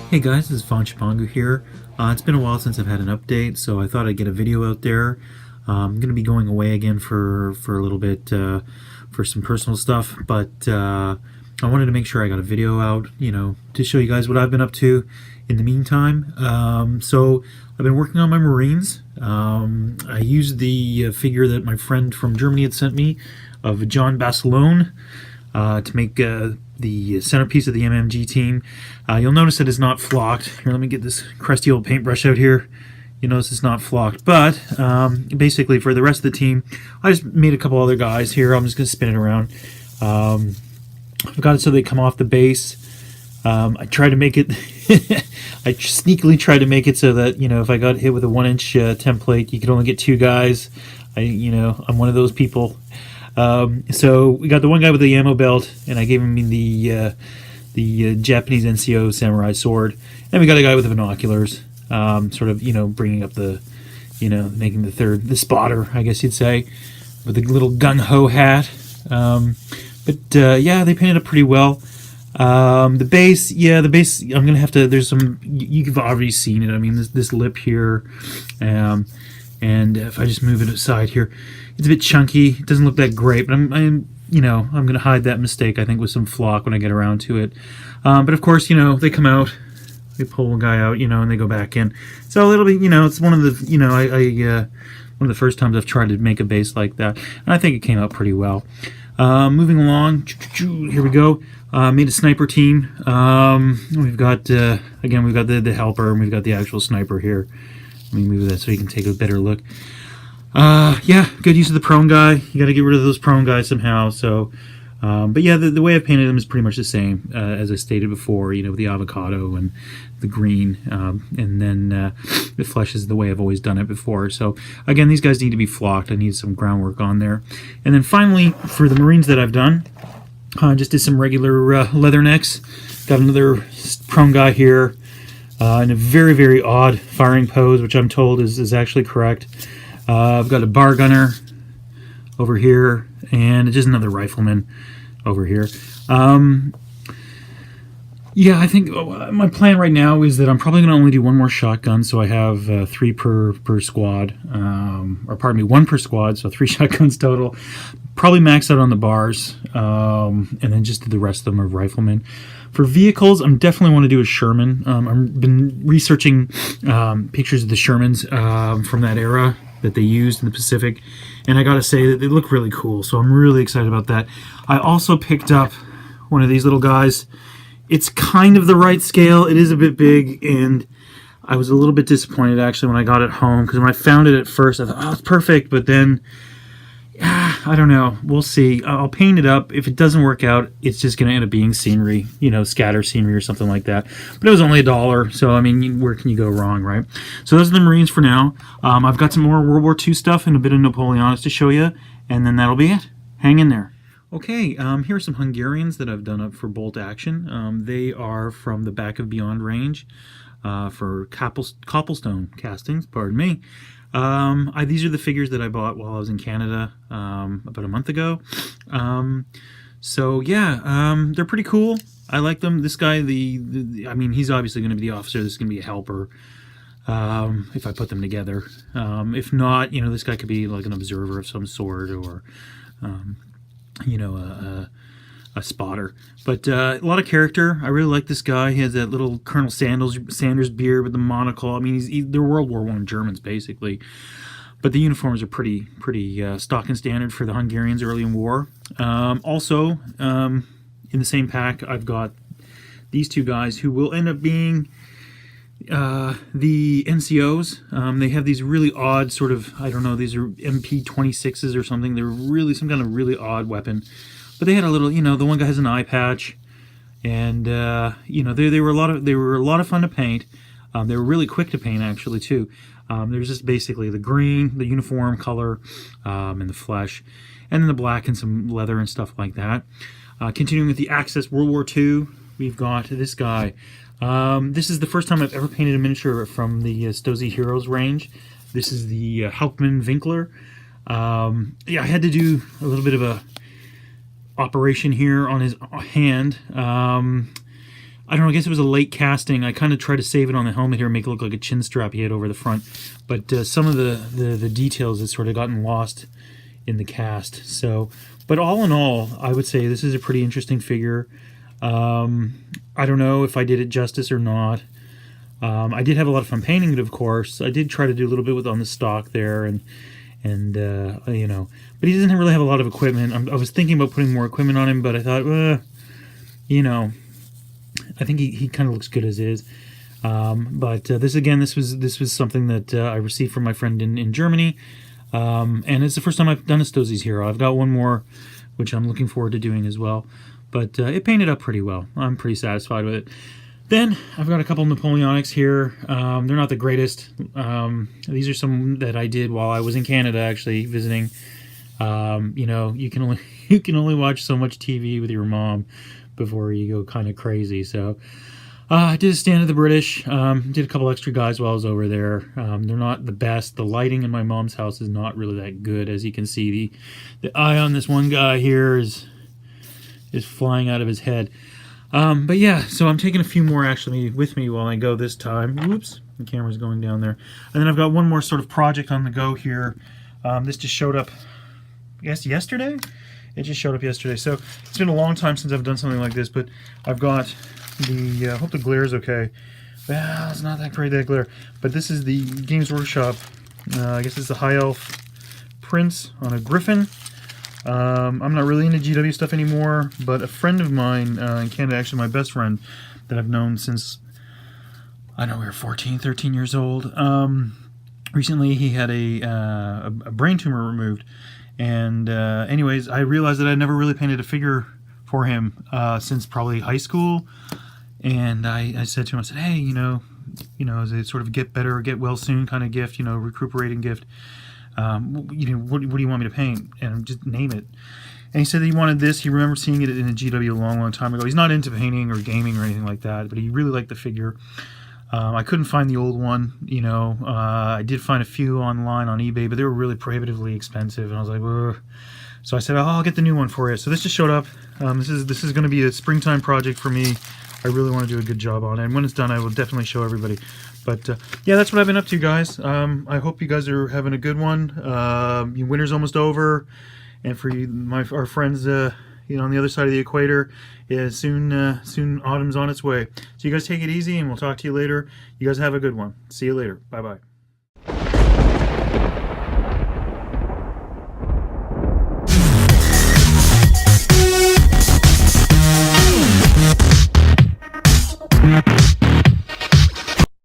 Hey guys, this is Fanchapangu here. It's been a while since I've had an update, so I thought I'd get a video out there. I'm going to be going away again for a little bit for some personal stuff, but I wanted to make sure I got a video out, to show you guys what I've been up to in the meantime. So I've been working on my Marines. I used the figure that my friend from Germany had sent me of John Basilone to make the centerpiece of the MMG team. You'll notice that it's not flocked. Here, let me get this crusty old paintbrush out here. You notice it's not flocked, but basically for the rest of the team, I just made a couple other guys here. I'm just going to spin it around. I've got it so they come off the base. I try to make it I sneakily try to make it so that, if I got hit with a 1-inch template, you could only get 2 guys. I'm one of those people. So we got the one guy with the ammo belt, and I gave him the Japanese NCO samurai sword, and we got a guy with the binoculars, sort of bringing up the making the spotter, I guess you'd say, with a little gung-ho hat. Yeah, they painted it pretty well. The base, I'm gonna have to. There's some, you've already seen it. I mean, this lip here, and if I just move it aside here, it's a bit chunky. It doesn't look that great, but I'm gonna hide that mistake, I think, with some flock when I get around to it. But of course, they come out, they pull one guy out, and they go back in. So it'll be, it's one of the, one of the first times I've tried to make a base like that, and I think it came out pretty well. Moving along, here we go. Made a sniper team. We've got again, we've got the helper, and we've got the actual sniper here. Let me move that so you can take a better look. Yeah, good use of the prone guy. You got to get rid of those prone guys somehow. So, but yeah, the way I've painted them is pretty much the same as I stated before. With the avocado and the green, and then the flesh is the way I've always done it before. So again, these guys need to be flocked. I need some groundwork on there. And then finally, for the Marines that I've done, just did some regular leather necks. Got another prone guy here in a very, very odd firing pose, which I'm told is actually correct. I've got a bar gunner over here, and just another rifleman over here. Yeah, I think my plan right now is that I'm probably going to only do one more shotgun, so I have 3 per squad, or pardon me, 1 per squad, so 3 shotguns total. Probably max out on the bars, and then just do the rest of them are riflemen. For vehicles, I'm definitely want to do a Sherman. I've been researching pictures of the Shermans from that era that they used in the Pacific, and I gotta say that they look really cool, so I'm really excited about that. I also picked up one of these little guys. It's kind of the right scale. It is a bit big, and I was a little bit disappointed actually when I got it home, because when I found it at first I thought, oh, it's perfect, but then I don't know. We'll see. I'll paint it up. If it doesn't work out, it's just going to end up being scenery, scatter scenery or something like that. But it was only $1, so I mean, where can you go wrong, right? So those are the Marines for now. I've got some more World War II stuff and a bit of Napoleonics to show you, and then that'll be it. Hang in there. Okay, here are some Hungarians that I've done up for bolt action. They are from the Back of Beyond range for cobblestone castings, pardon me. These are the figures that I bought while I was in Canada about a month ago. So yeah, they're pretty cool. I like them. This guy, I mean, he's obviously going to be the officer. This is going to be a helper if I put them together. If not, this guy could be like an observer of some sort, or a spotter. But a lot of character. I really like this guy. He has that little Colonel Sanders beard with the monocle. I mean, they're World War I Germans basically, but the uniforms are pretty stock and standard for the Hungarians early in war. Also, in the same pack, I've got these 2 guys who will end up being the NCOs. They have these really odd sort of, I don't know, these are MP26s or something. They're really some kind of really odd weapon. But they had a little, the one guy has an eye patch, and they were a lot of fun to paint. They were really quick to paint actually too. There's just basically the green, the uniform color, and the flesh, and then the black and some leather and stuff like that. Continuing with the Axis World War II, we've got this guy. This is the first time I've ever painted a miniature from the Stosy Heroes range. This is the Hauptmann Winkler. Yeah, I had to do a little bit of a operation here on his hand. I don't know, I guess it was a late casting. I kind of tried to save it on the helmet here and make it look like a chin strap he had over the front. But some of the details had sort of gotten lost in the cast. So, but all in all, I would say this is a pretty interesting figure. I don't know if I did it justice or not. I did have a lot of fun painting it, of course. I did try to do a little bit with on the stock there, and you know, but he doesn't really have a lot of equipment. I was thinking about putting more equipment on him, but I thought, you know, I think he kind of looks good as is. But this was something that I received from my friend in Germany, and it's the first time I've done a Stozzi's Hero. I've got one more, which I'm looking forward to doing as well. But it painted up pretty well. I'm pretty satisfied with it. Then I've got a couple Napoleonics here. They're not the greatest. These are some that I did while I was in Canada, actually visiting. You know, you can only watch so much TV with your mom before you go kind of crazy. So I did a stand of the British. Did a couple extra guys while I was over there. They're not the best. The lighting in my mom's house is not really that good, as you can see. The eye on this one guy here is flying out of his head. But yeah, so I'm taking a few more actually with me while I go this time. Whoops, the camera's going down there. And then I've got one more sort of project on the go here. This just showed up, I guess, yesterday? It just showed up yesterday. So it's been a long time since I've done something like this, but I've got the, I hope the glare is okay. Well, it's not that great, that glare. But this is the Games Workshop, I guess it's the High Elf Prince on a Griffin. I'm not really into GW stuff anymore, but a friend of mine in Canada, actually my best friend that I've known since, I don't know, we were 14, 13 years old. Recently he had a brain tumor removed. And anyways, I realized that I'd never really painted a figure for him since probably high school. And I said to him, I said, hey, you know, as a sort of get better, get well soon kind of gift, you know, recuperating gift. You know, what do you want me to paint? And just name it. And he said that he wanted this. He remembered seeing it in a GW a long, long time ago. He's not into painting or gaming or anything like that, but he really liked the figure. I couldn't find the old one, you know. I did find a few online on eBay, but they were really prohibitively expensive. And I was like, ugh. So I said, oh, I'll get the new one for you. So this just showed up. This is going to be a springtime project for me. I really want to do a good job on it. And when it's done, I will definitely show everybody. But yeah, that's what I've been up to, guys. I hope you guys are having a good one. Winter's almost over, and for you, our friends, you know, on the other side of the equator, yeah, soon autumn's on its way. So you guys take it easy, and we'll talk to you later. You guys have a good one. See you later. Bye bye. Yeah.